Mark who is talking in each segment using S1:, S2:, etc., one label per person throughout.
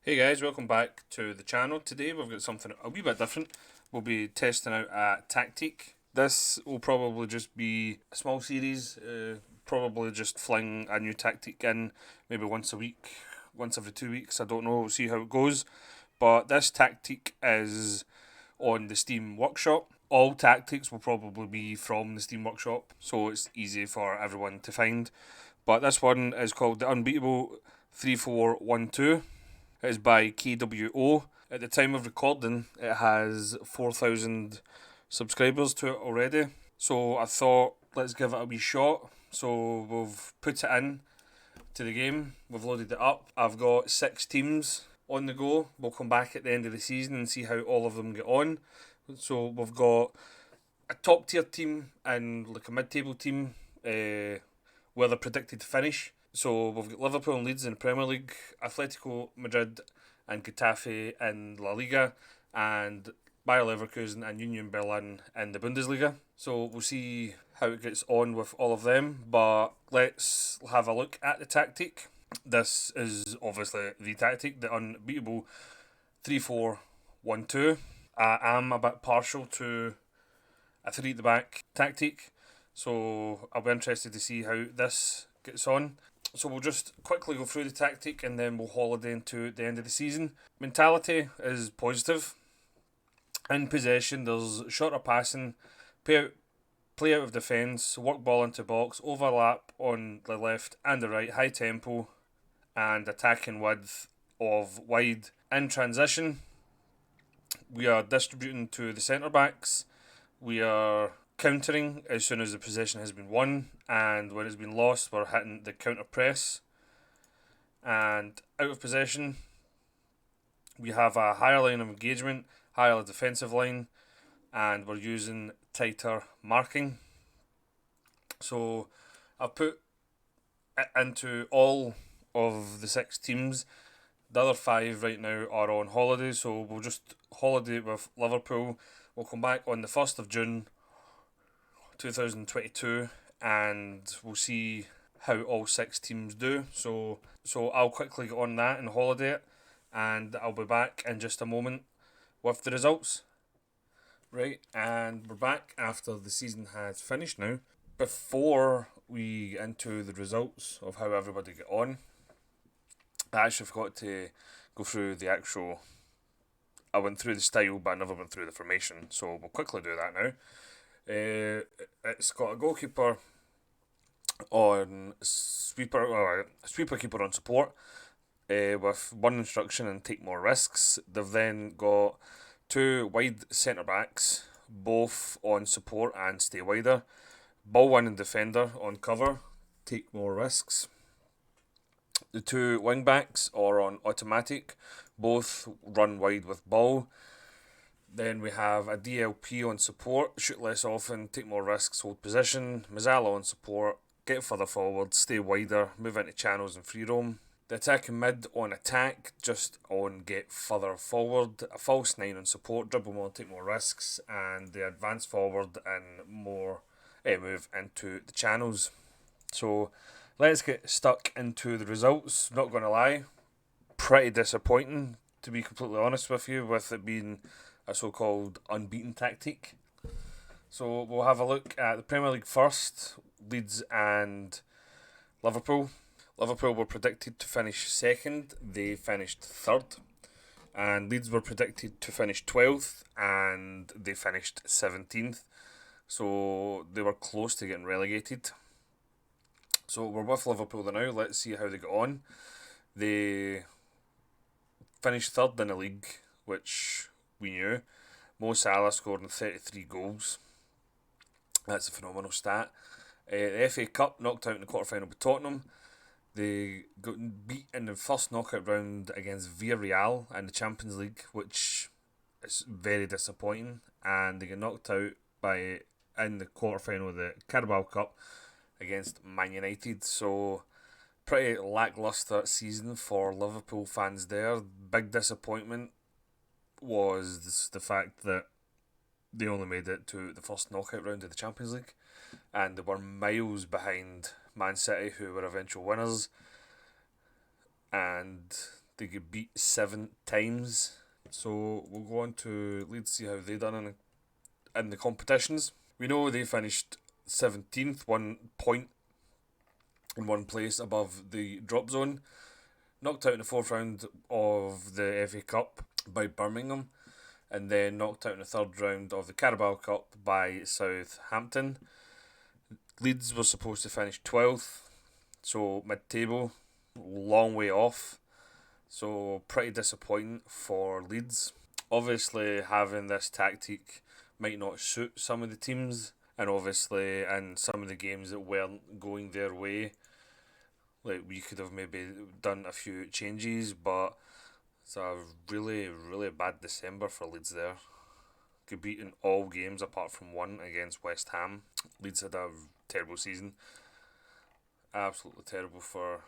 S1: Hey guys, welcome back to the channel. Today we've got something a wee bit different. We'll be testing out a tactic. This will probably just be a small series, probably just fling a new tactic in maybe once a week, once every 2 weeks. I don't know, we'll see how it goes. But this tactic is on the Steam Workshop. All tactics will probably be from the Steam Workshop, so it's easy for everyone to find. But this one is called the Unbeatable 3412. It is by KWO. At the time of recording, it has 4,000 subscribers to it already. So I thought, let's give it a wee shot. So we've put it in to the game, we've loaded it up. I've got 6 teams on the go. We'll come back at the end of the season and see how all of them get on. So we've got a top tier team and like a mid table team where they're predicted to finish. So we've got Liverpool and Leeds in the Premier League, Atletico Madrid and Getafe in La Liga, and Bayer Leverkusen and Union Berlin in the Bundesliga. So we'll see how it gets on with all of them, but let's have a look at the tactic. This is obviously the tactic, the unbeatable 3-4-1-2. I am a bit partial to a three at the back tactic, so I'll be interested to see how this gets on. So we'll just quickly go through the tactic and then we'll holiday into the end of the season. Mentality is positive. In possession, there's shorter passing, play out of defence, work ball into box, overlap on the left and the right, high tempo, and attacking width of wide. In transition, we are distributing to the centre backs. We are countering as soon as the possession has been won, and when it's been lost, we're hitting the counter press. And out of possession, we have a higher line of engagement, higher defensive line, and we're using tighter marking. So I've put it into all of the 6 teams. The other 5 right now are on holiday, so we'll just holiday with Liverpool. We'll come back on the 1st of June 2022 and we'll see how all 6 teams do. So I'll quickly get on that and holiday it, and I'll be back in just a moment with the results. Right, and we're back after the season has finished now. Before we get into the results of how everybody get on, I actually forgot to go through the actual. I went through the style, but I never went through the formation, so we'll quickly do that now. It's got a goalkeeper on sweeper, or a sweeper keeper on support, with one instruction and take more risks. They've then got 2 wide centre backs, both on support and stay wider. Ball winning defender on cover, take more risks. The 2 wing backs are on automatic, both run wide with ball. Then we have a DLP on support, shoot less often, take more risks, hold position. Mazzala on support, get further forward, stay wider, move into channels and free roam. The attacking mid on attack, just on get further forward. A false 9 on support, dribble more, take more risks. And the advance forward and more move into the channels. So let's get stuck into the results. Not going to lie, pretty disappointing to be completely honest with you, with it being a so-called unbeaten tactic. So we'll have a look at the Premier League first. Leeds and Liverpool. Liverpool were predicted to finish second. They finished third. And Leeds were predicted to finish 12th and they finished 17th. So they were close to getting relegated. So we're with Liverpool now. Let's see how they got on. They finished third in the league, which we knew. Mo Salah scoring 33 goals. That's a phenomenal stat. The FA Cup knocked out in the quarter final by Tottenham. They got beat in the first knockout round against Villarreal in the Champions League, which is very disappointing. And they got knocked out by in the quarter final of the Carabao Cup against Man United. So pretty lacklustre season for Liverpool fans there. Big disappointment was the fact that they only made it to the first knockout round of the Champions League, and they were miles behind Man City, who were eventual winners, and They get beat 7 times. So we'll go on to Leeds, see how they done in the competitions. We know they finished 17th, 1 point in one place above the drop zone. Knocked out in the fourth round of the FA Cup by Birmingham, and then knocked out in the third round of the Carabao Cup by Southampton. Leeds were supposed to finish 12th, so mid-table, long way off. So pretty disappointing for Leeds. Obviously, having this tactic might not suit some of the teams, and obviously in some of the games that weren't going their way, like we could have maybe done a few changes, but it's a really, really bad December for Leeds there. Could beat in all games apart from one against West Ham. Leeds had a terrible season. Absolutely terrible for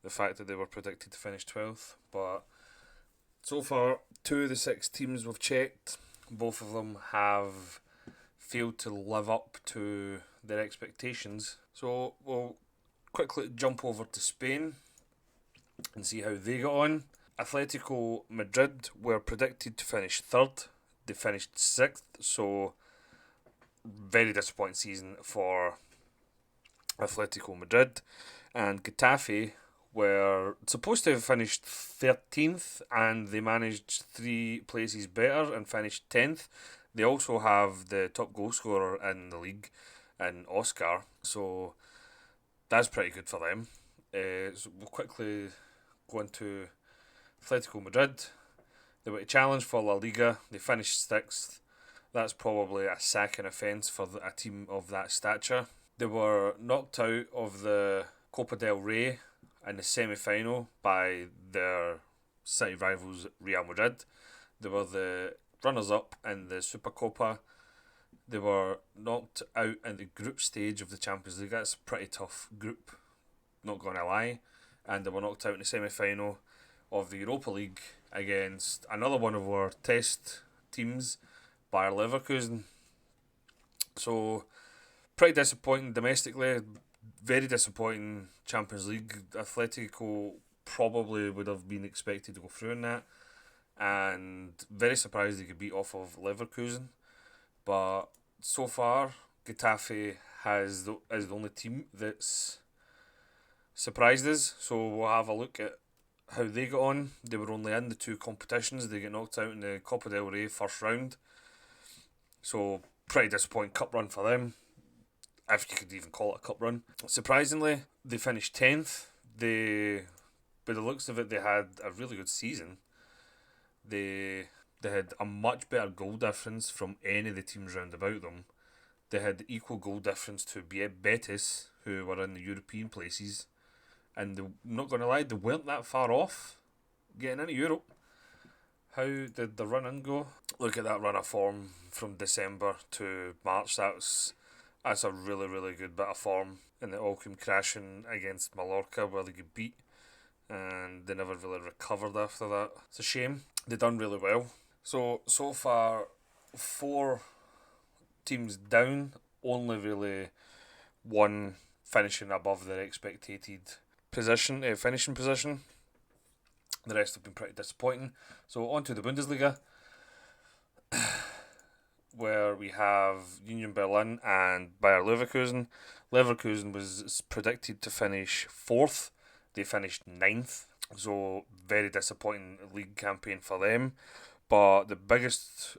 S1: the fact that they were predicted to finish 12th. But so far, 2 of the 6 teams we've checked, both of them have failed to live up to their expectations. So we'll quickly jump over to Spain and see how they got on. Atletico Madrid were predicted to finish 3rd. They finished 6th, so very disappointing season for Atletico Madrid. And Getafe were supposed to have finished 13th, and they managed 3 places better and finished 10th. They also have the top goal scorer in the league, in Oscar, so that's pretty good for them. So we'll quickly go into Atletico Madrid. They were a challenge for La Liga. They finished 6th. That's probably a sacking offence for a team of that stature. They were knocked out of the Copa del Rey in the semi-final by their city rivals Real Madrid. They were the runners-up in the Supercopa. They were knocked out in the group stage of the Champions League. That's a pretty tough group, not going to lie. And they were knocked out in the semi-final of the Europa League against another one of our test teams, Bayer Leverkusen. So, pretty disappointing domestically, very disappointing Champions League. Atletico probably would have been expected to go through in that, and very surprised they could beat off of Leverkusen. But so far, Getafe is the only team that's surprised us. So we'll have a look at how they got on. They were only in the 2 competitions. They get knocked out in the Copa del Rey first round. So pretty disappointing cup run for them, if you could even call it a cup run. Surprisingly, they finished 10th. By the looks of it, they had a really good season. They had a much better goal difference from any of the teams round about them. They had equal goal difference to Betis, who were in the European places. And not going to lie, they weren't that far off getting into Europe. How did the run-in go? Look at that run of form from December to March. That's a really, really good bit of form. And they all came crashing against Mallorca, where they get beat. And they never really recovered after that. It's a shame. They done really well. So far, 4 teams down. Only really one finishing above their expected finishing position. The rest have been pretty disappointing. So on to the Bundesliga, where we have Union Berlin and Bayer Leverkusen. Leverkusen was predicted to finish 4th. They finished 9th. So very disappointing league campaign for them. But the biggest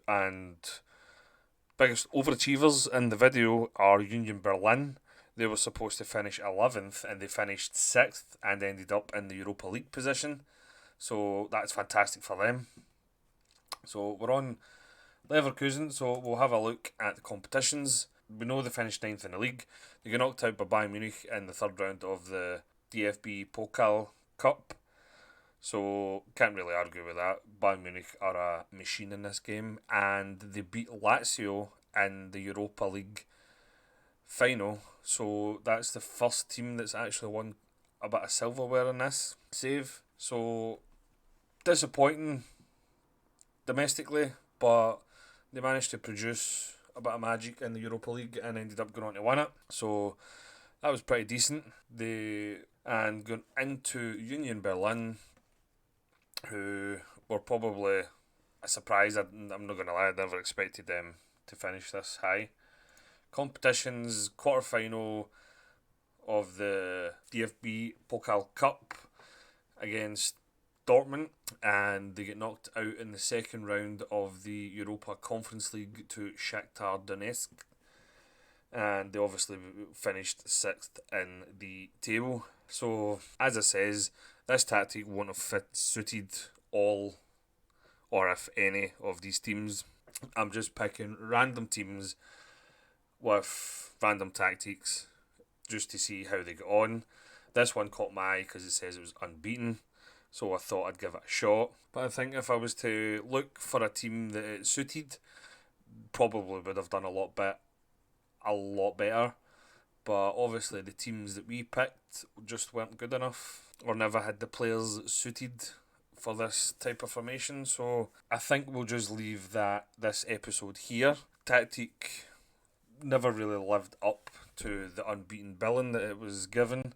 S1: overachievers in the video are Union Berlin. They were supposed to finish 11th and they finished 6th and ended up in the Europa League position. So that's fantastic for them. So we're on Leverkusen, so we'll have a look at the competitions. We know they finished 9th in the league. They got knocked out by Bayern Munich in the 3rd round of the DFB Pokal Cup. So can't really argue with that. Bayern Munich are a machine in this game, and they beat Lazio in the Europa League final. So that's the first team that's actually won a bit of silverware in this save. So disappointing domestically, but they managed to produce a bit of magic in the Europa League and ended up going on to win it. So that was pretty decent. And going into Union Berlin, who were probably a surprise. I'm not going to lie, I never expected them to finish this high. Competitions, quarter final of the DFB Pokal Cup against Dortmund, and they get knocked out in the second round of the Europa Conference League to Shakhtar Donetsk, and they obviously finished sixth in the table. So, as I says, this tactic won't have suited all or if any of these teams. I'm just picking random teams with random tactics just to see how they get on. This one caught my eye because it says it was unbeaten, so I thought I'd give it a shot. But I think if I was to look for a team that it suited, probably would have done a lot better. But obviously the teams that we picked just weren't good enough or never had the players suited for this type of formation. So I think we'll just leave this episode here. Tactic never really lived up to the unbeaten billing that it was given,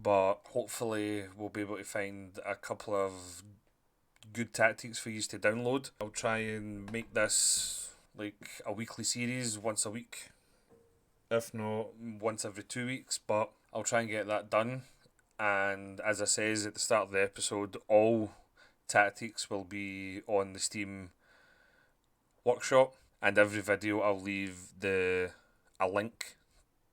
S1: but hopefully we'll be able to find a couple of good tactics for you to download. I'll try and make this like a weekly series once a week, if not once every 2 weeks, but I'll try and get that done. And as I says at the start of the episode, all tactics will be on the Steam workshop, and every video I'll leave a link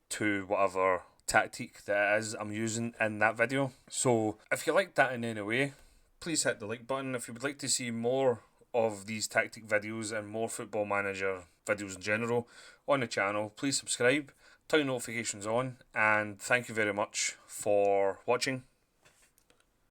S1: to whatever tactic that it is I'm using in that video. So if you liked that in any way, please hit the like button. If you would like to see more of these tactic videos and more Football Manager videos in general on the channel, please subscribe, turn notifications on, and thank you very much for watching.